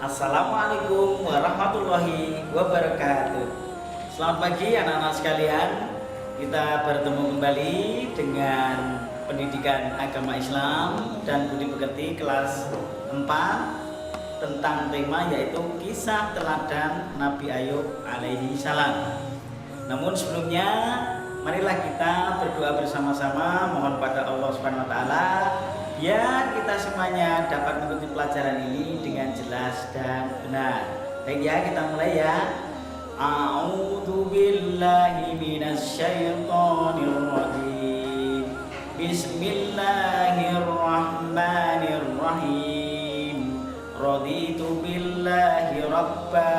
Assalamualaikum warahmatullahi wabarakatuh. Selamat pagi anak-anak sekalian. Kita bertemu kembali dengan pendidikan agama Islam dan budi pekerti kelas 4 tentang tema yaitu kisah teladan Nabi Ayub alaihi salam. Namun sebelumnya marilah kita berdoa bersama-sama, mohon pada Allah Subhanahu wa taala biar kita semuanya dapat mengikuti pelajaran ini dengan jelas dan benar. Baik ya, kita mulai ya. A'udzu billahi minasyaitonir rajim. Bismillahirrahmanirrahim. Raditu billahi rabba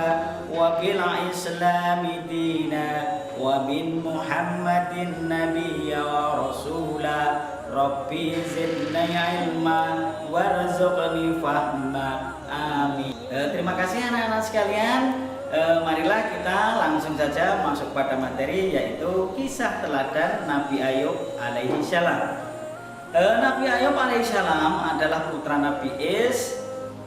wa bil islami dina wa bin Muhammadin nabiyya wa rasula. Rabbi zidni ilma warzuqni fahma. Amin. Terima kasih anak-anak sekalian. Marilah kita langsung saja masuk pada materi yaitu kisah teladan Nabi Ayub alaihi salam. Nabi Ayub alaihi salam adalah putra Nabi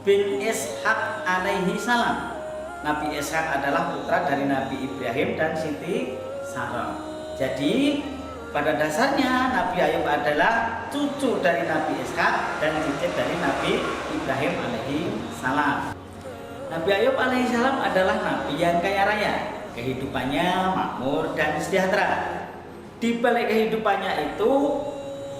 bin Ishaq alaihi salam. Nabi Ishaq adalah putra dari Nabi Ibrahim dan Siti Sarah. Jadi pada dasarnya Nabi Ayub adalah cucu dari Nabi Ishaq dan cicit dari Nabi Ibrahim alaihi salam. Nabi Ayub alaihi salam adalah nabi yang kaya raya, kehidupannya makmur dan sejahtera. Di balik kehidupannya itu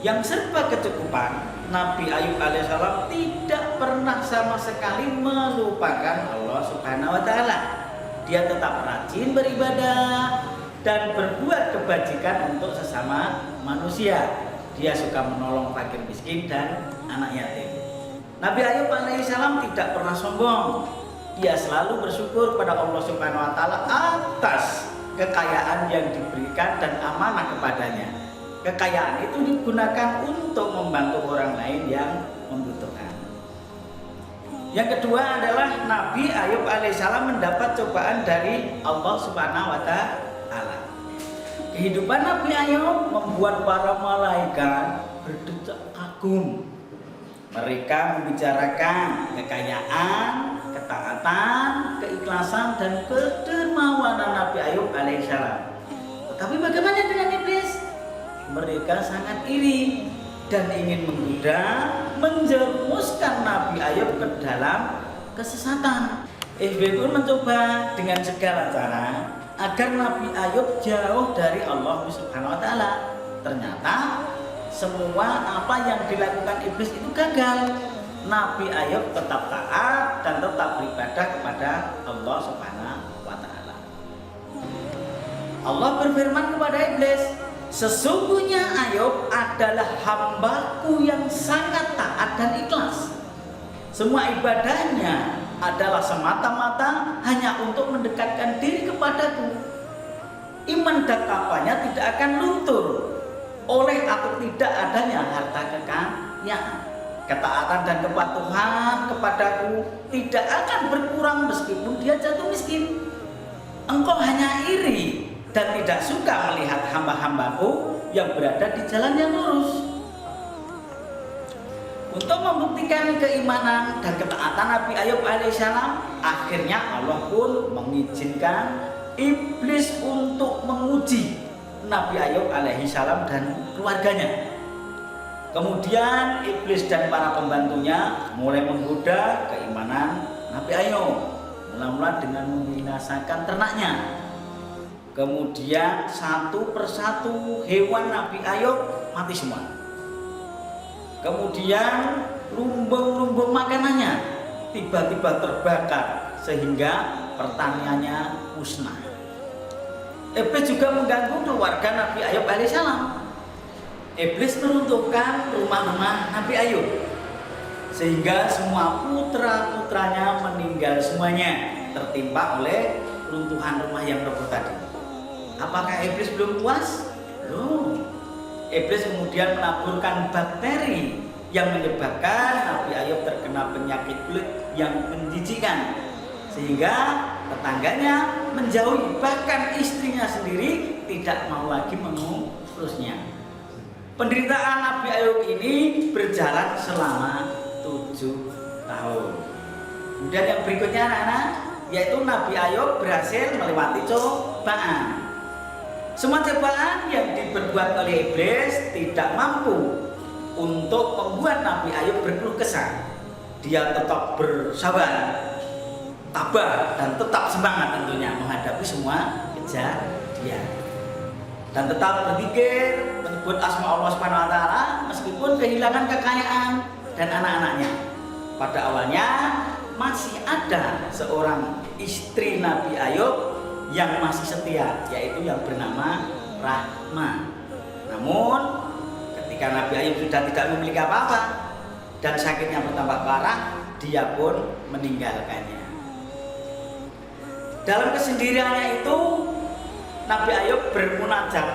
yang serba kecukupan, Nabi Ayub alaihi salam tidak pernah sama sekali melupakan Allah Subhanahu wa taala. Dia tetap rajin beribadah dan berbuat kebajikan untuk sesama manusia. Dia suka menolong fakir miskin dan anak yatim. Nabi Ayub alaihissalam tidak pernah sombong. Dia selalu bersyukur pada Allah Subhanahu wa taala atas kekayaan yang diberikan dan amanah kepadanya. Kekayaan itu digunakan untuk membantu orang lain yang membutuhkan. Yang kedua adalah Nabi Ayub alaihissalam mendapat cobaan dari Allah Subhanahu wa taala. Kehidupan Nabi Ayub membuat para malaikat berdecak kagum. Mereka membicarakan kekayaan, ketaatan, keikhlasan dan kedermawanan Nabi Ayub alaihissalam. Tapi bagaimana dengan iblis? Mereka sangat iri dan ingin menggoda, menjerumuskan Nabi Ayub ke dalam kesesatan. Iblis pun mencoba dengan segala cara agar Nabi Ayub jauh dari Allah Subhanahu wa taala. Ternyata semua apa yang dilakukan iblis itu gagal. Nabi Ayub tetap taat dan tetap beribadah kepada Allah Subhanahu wa taala. Allah berfirman kepada iblis, "Sesungguhnya Ayub adalah hambaku yang sangat taat dan ikhlas. Semua ibadahnya adalah semata-mata hanya untuk mendekatkan diri kepadaku. Iman dan takwanya tidak akan luntur oleh atau tidak adanya harta kekayaan. Ketaatan dan kepatuhan kepadaku tidak akan berkurang meskipun dia jatuh miskin. Engkau hanya iri dan tidak suka melihat hamba-hambaku yang berada di jalan yang lurus." Untuk membuktikan keimanan dan ketaatan Nabi Ayub alaihissalam, akhirnya Allah pun mengizinkan iblis untuk menguji Nabi Ayub alaihissalam dan keluarganya. Kemudian iblis dan para pembantunya mulai menggoda keimanan Nabi Ayub, mula-mula dengan membinasakan ternaknya. Kemudian satu persatu hewan Nabi Ayub mati semua. Kemudian lumbung-lumbung makanannya tiba-tiba terbakar sehingga pertaniannya musnah. Iblis juga mengganggu keluarga Nabi Ayub alaihissalam. Iblis meruntuhkan rumah-rumah Nabi Ayub sehingga semua putra-putranya meninggal semuanya, tertimpa oleh runtuhan rumah yang roboh tadi. Apakah iblis belum puas? Belum. Iblis kemudian menaburkan bakteri yang menyebabkan Nabi Ayub terkena penyakit kulit yang menjijikkan, sehingga tetangganya menjauhi, bahkan istrinya sendiri tidak mau lagi mengurusnya. Penderitaan Nabi Ayub ini berjalan selama 7 tahun. Kemudian yang berikutnya anak-anak, yaitu Nabi Ayub berhasil melewati cobaan. Semua cobaan yang diperbuat oleh iblis tidak mampu untuk membuat Nabi Ayub berkeluh kesah. Dia tetap bersabar, tabah, dan tetap semangat tentunya menghadapi semua kejadian. Dan tetap berzikir, menyebut asma Allah Subhanahu wa taala meskipun kehilangan kekayaan dan anak-anaknya. Pada awalnya masih ada seorang istri Nabi Ayub yang masih setia, yaitu yang bernama Rahma. Namun ketika Nabi Ayub sudah tidak memiliki apa-apa dan sakitnya bertambah parah, dia pun meninggalkannya. Dalam kesendiriannya itu Nabi Ayub bermunajat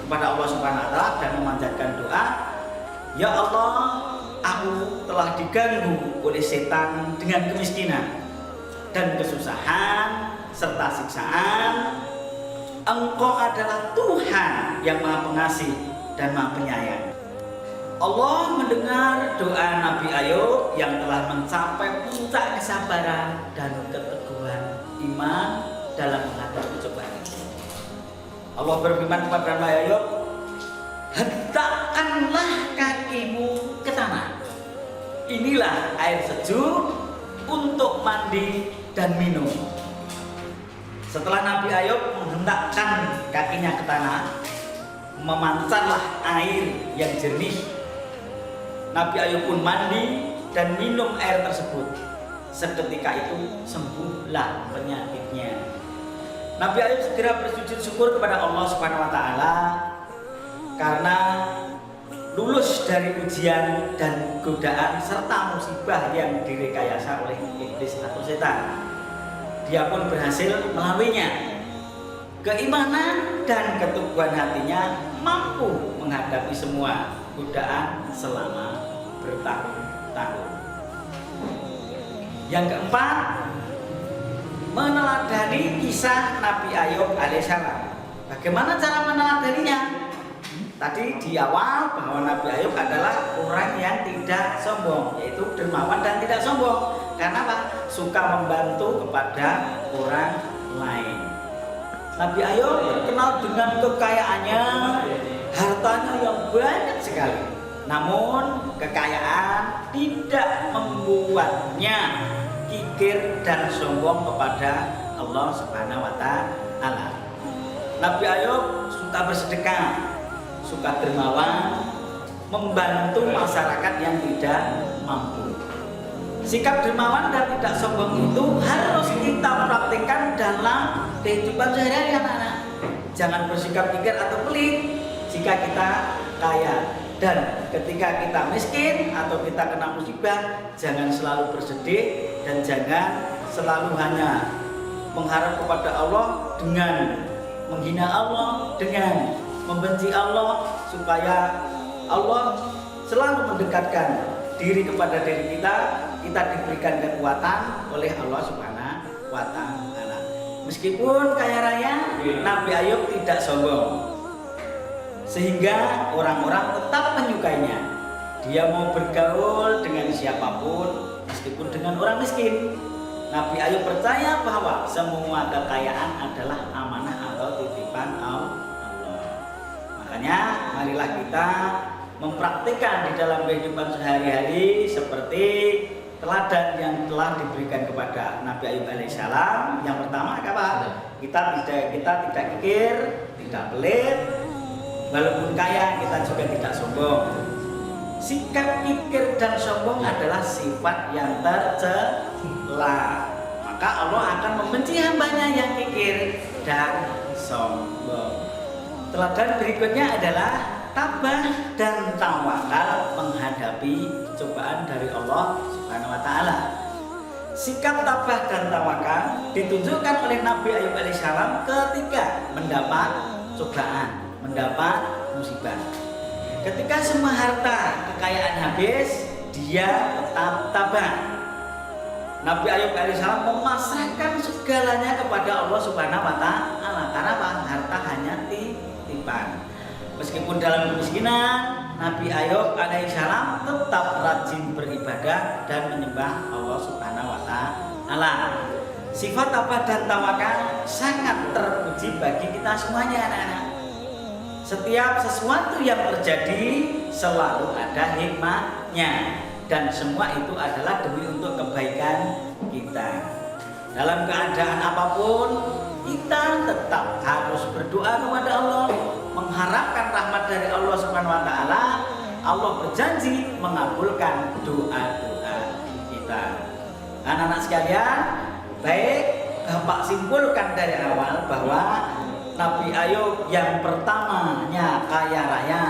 kepada Allah Subhanahu wa taala dan memanjatkan doa, "Ya Allah, aku telah diganggu oleh setan dengan kemiskinan dan kesusahan serta siksaan. Engkau adalah Tuhan yang Maha Pengasih dan Maha Penyayang." Allah mendengar doa Nabi Ayub yang telah mencapai puncak kesabaran dan keteguhan iman dalam menghadapi cobaan. Allah berfirman kepada Nabi Ayub, "Hentakkanlah kakimu ke tanah. Inilah air sejuk untuk mandi dan minum." Setelah Nabi Ayub menghentakkan kakinya ke tanah, memancarlah air yang jernih. Nabi Ayub pun mandi dan minum air tersebut. Seketika itu sembuhlah penyakitnya. Nabi Ayub segera bersujud syukur kepada Allah Subhanahu wa taala karena lulus dari ujian dan godaan serta musibah yang direkayasa oleh iblis atau setan. Dia pun berhasil melaluinya. Keimanan dan keteguhan hatinya mampu menghadapi semua godaan selama bertahun-tahun. Yang keempat, meneladani kisah Nabi Ayub alaihissalam. Bagaimana cara meneladaninya? Tadi di awal bahwa Nabi Ayub adalah orang yang tidak sombong, yaitu dermawan dan tidak sombong. Karena apa? Suka membantu kepada orang lain. Nabi Ayub terkenal dengan kekayaannya, hartanya yang banyak sekali. Namun kekayaan tidak membuatnya kikir dan sombong kepada Allah Subhanahu wa taala. Nabi Ayub suka bersedekah, suka dermawan, membantu masyarakat yang tidak mampu. Sikap dermawan dan tidak sombong itu harus kita praktikkan dalam kehidupan sehari-hari, anak-anak. Jangan bersikap kikir atau pelit jika kita kaya. Dan ketika kita miskin atau kita kena musibah, jangan selalu bersedih dan jangan selalu hanya mengharap kepada Allah dengan menghina Allah, dengan membenci Allah, supaya Allah selalu mendekatkan diri kepada diri kita diberikan kekuatan oleh Allah Subhanahu wa taala. Meskipun kaya raya, Nabi Ayub tidak sombong, sehingga orang-orang tetap menyukainya. Dia mau bergaul dengan siapapun, meskipun dengan orang miskin. Nabi Ayub percaya bahwa semua kekayaan adalah amanah atau titipan Allah. Makanya marilah kita mempraktikkan di dalam kehidupan sehari-hari seperti teladan yang telah diberikan kepada Nabi Ayub alaihissalam. Yang pertama apa? Kita tidak kikir, tidak pelit. Walaupun kaya, kita juga tidak sombong. Sikap kikir dan sombong adalah sifat yang tercela. Maka Allah akan membenci hambanya yang kikir dan sombong. Teladan berikutnya adalah tabah dan tawakal menghadapi cobaan dari Allah Subhanahu wa taala. Sikap tabah dan tawakal ditunjukkan oleh Nabi Ayub alaihissalam ketika mendapat cobaan, mendapat musibah. Ketika semua harta kekayaan habis, dia tetap tabah. Nabi Ayub alaihissalam memasrahkan segalanya kepada Allah Subhanahu wa taala. Karena apa? Harta hanya titipan. Meskipun dalam kemiskinan, Nabi Ayub alaihissalam tetap rajin beribadah dan menyembah Allah Subhanahu wa Ta'ala. Sifat tabah dan tawakal sangat terpuji bagi kita semuanya, anak-anak. Setiap sesuatu yang terjadi selalu ada hikmahnya, dan semua itu adalah demi untuk kebaikan kita. Dalam keadaan apapun, kita tetap harus berdoa kepada Allah, mengharapkan rahmat dari Allah Subhanahu wa Ta'ala. Allah berjanji mengabulkan doa-doa kita. Anak-anak sekalian, baik, Bapak simpulkan dari awal bahwa Nabi Ayub yang pertamanya kaya raya,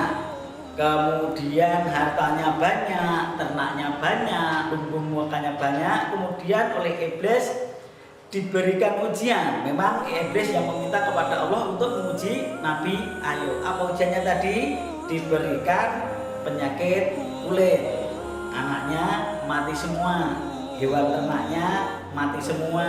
kemudian hartanya banyak, ternaknya banyak, lumbung muakanya banyak, kemudian oleh iblis diberikan ujian. Memang iblis yang meminta kepada Allah untuk menguji Nabi Ayub. Apa ujiannya tadi? Diberikan penyakit kulit, anaknya mati semua, hewan ternaknya mati semua,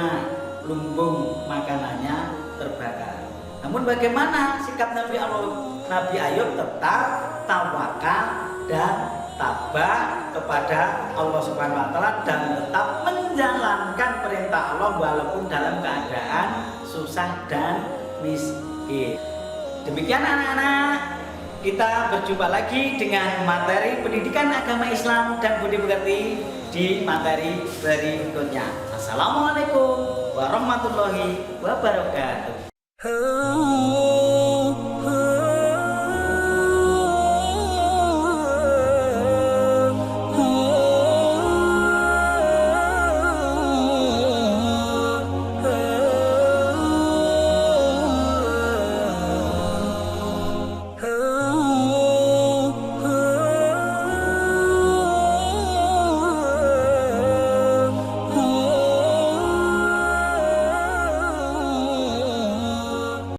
lumbung makanannya terbakar. Namun bagaimana sikap Nabi Ayub? Tetap tawakal dan tabah kepada Allah Subhanahu wa Ta'ala dan tetap menjalankan perintah Allah walaupun dalam keadaan susah dan miskin. Demikian anak-anak, kita berjumpa lagi dengan materi pendidikan agama Islam dan budi pekerti di materi berikutnya. Assalamualaikum warahmatullahi wabarakatuh.